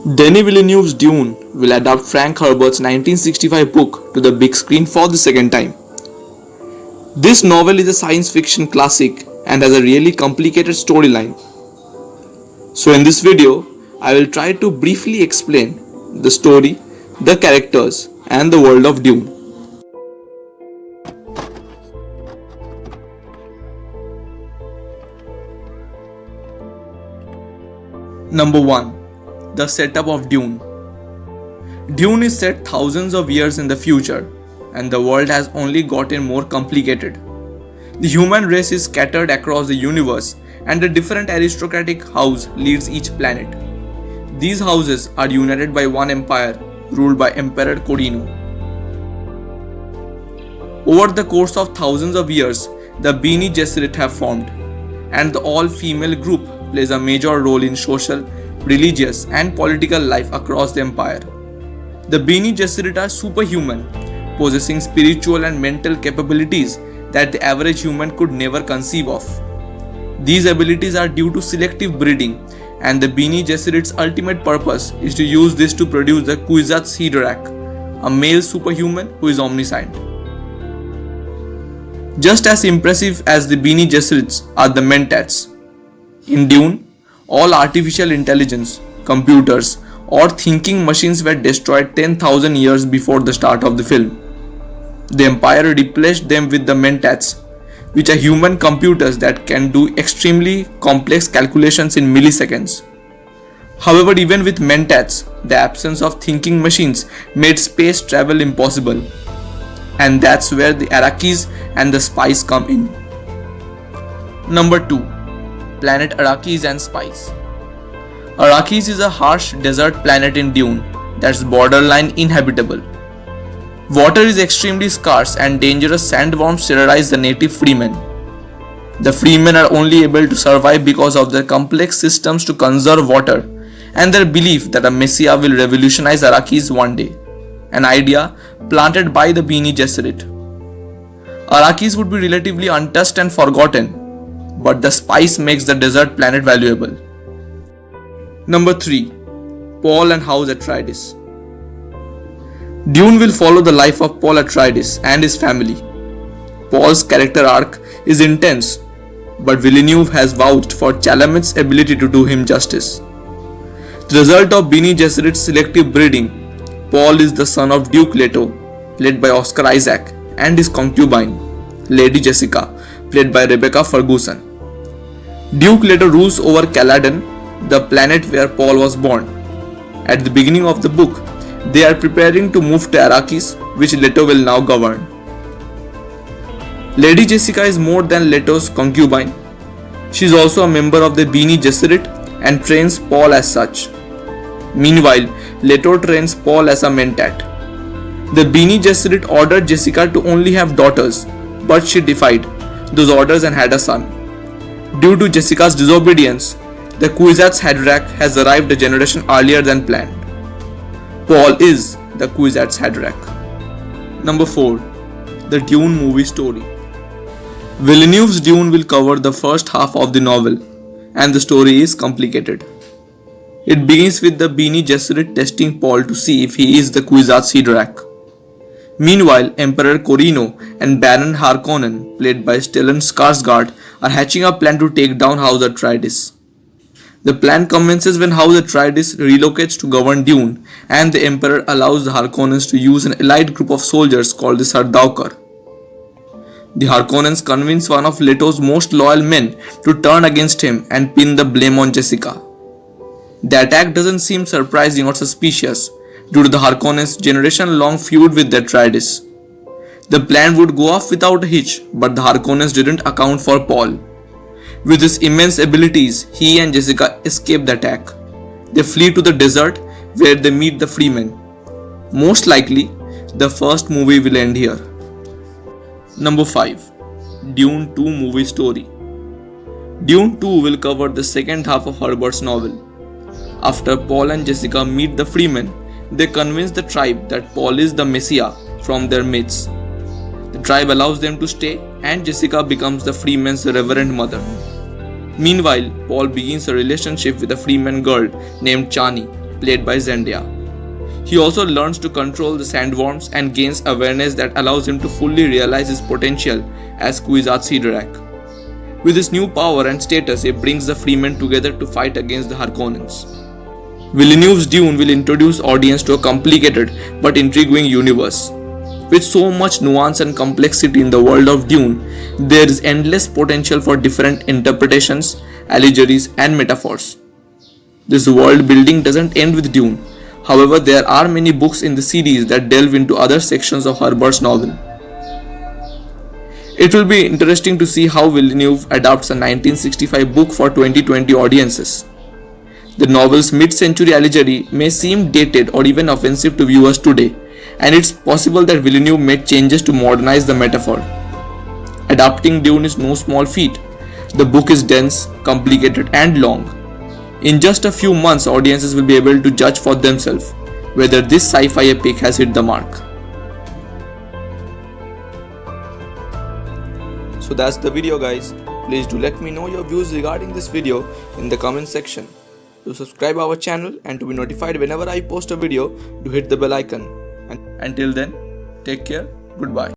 Denis Villeneuve's Dune will adapt Frank Herbert's 1965 book to the big screen for the second time. This novel is a science fiction classic and has a really complicated storyline. So in this video, I will try to briefly explain the story, the characters and the world of Dune. Number 1. The setup of Dune. Dune is set thousands of years in the future, and the world has only gotten more complicated. The human race is scattered across the universe, and a different aristocratic house leads each planet. These houses are united by one empire, ruled by Emperor Corino. Over the course of thousands of years, the Bene Gesserit have formed, and the all-female group plays a major role in social, religious, and political life across the empire. The Bene Gesserit are superhuman, possessing spiritual and mental capabilities that the average human could never conceive of. These abilities are due to selective breeding, and the Bene Gesserit's ultimate purpose is to use this to produce the Kwisatz Haderach, a male superhuman who is omniscient. Just as impressive as the Bene Gesserits are the Mentats. In Dune, all artificial intelligence, computers, or thinking machines were destroyed 10,000 years before the start of the film. The Empire replaced them with the Mentats, which are human computers that can do extremely complex calculations in milliseconds. However, even with Mentats, the absence of thinking machines made space travel impossible. And that's where the Arrakis and the spies come in. Number 2. Planet Arrakis and spies. Arrakis is a harsh desert planet in Dune that's borderline inhabitable. Water is extremely scarce and dangerous sandworms terrorize the native freemen. The freemen are only able to survive because of their complex systems to conserve water and their belief that a messiah will revolutionize Arrakis one day, an idea planted by the Bene Gesserit. Arrakis would be relatively untouched and forgotten, but the spice makes the desert planet valuable. Number 3. Paul and House Atreides. Dune will follow the life of Paul Atreides and his family. Paul's character arc is intense, but Villeneuve has vouched for Chalamet's ability to do him justice. The result of Bene Gesserit's selective breeding, Paul is the son of Duke Leto, played by Oscar Isaac, and his concubine, Lady Jessica, played by Rebecca Ferguson. Duke Leto rules over Caladan, the planet where Paul was born. At the beginning of the book, they are preparing to move to Arrakis, which Leto will now govern. Lady Jessica is more than Leto's concubine. She is also a member of the Bene Gesserit and trains Paul as such. Meanwhile, Leto trains Paul as a Mentat. The Bene Gesserit ordered Jessica to only have daughters, but she defied those orders and had a son. Due to Jessica's disobedience, the Kwisatz Haderach has arrived a generation earlier than planned. Paul is the Kwisatz Haderach. Number 4. The Dune movie story. Villeneuve's Dune will cover the first half of the novel, and the story is complicated. It begins with the Bene Gesserit testing Paul to see if he is the Kwisatz Haderach. Meanwhile, Emperor Corino and Baron Harkonnen, played by Stellan Skarsgård, are hatching a plan to take down House Atreides. The plan commences when House Atreides relocates to govern Dune, and the Emperor allows the Harkonnens to use an elite group of soldiers called the Sardaukar. The Harkonnens convince one of Leto's most loyal men to turn against him and pin the blame on Jessica. The attack doesn't seem surprising or suspicious due to the Harkonnens' generation-long feud with the Atreides. The plan would go off without a hitch, but the Harkonnens didn't account for Paul. With his immense abilities, he and Jessica escape the attack. They flee to the desert where they meet the Freemen. Most likely, the first movie will end here. Number 5. Dune 2 movie story. Dune 2 will cover the second half of Herbert's novel. After Paul and Jessica meet the Freemen, they convince the tribe that Paul is the Messiah from their midst. The tribe allows them to stay, and Jessica becomes the Freeman's reverend mother. Meanwhile, Paul begins a relationship with a Freeman girl named Chani, played by Zendaya. He also learns to control the sandworms and gains awareness that allows him to fully realize his potential as Kwisatz Haderach. With his new power and status, he brings the Freemen together to fight against the Harkonnens. Villeneuve's Dune will introduce audience to a complicated but intriguing universe. With so much nuance and complexity in the world of Dune, there is endless potential for different interpretations, allegories, and metaphors. This world building doesn't end with Dune. However, there are many books in the series that delve into other sections of Herbert's novel. It will be interesting to see how Villeneuve adapts a 1965 book for 2020 audiences. The novel's mid-century allegory may seem dated or even offensive to viewers today, and it's possible that Villeneuve made changes to modernize the metaphor. Adapting Dune is no small feat. The book is dense, complicated, and long. In just a few months, audiences will be able to judge for themselves whether this sci-fi epic has hit the mark. So that's the video, guys. Please do let me know your views regarding this video in the comment section. To subscribe our channel and to be notified whenever I post a video, do hit the bell icon. And until then, take care, goodbye.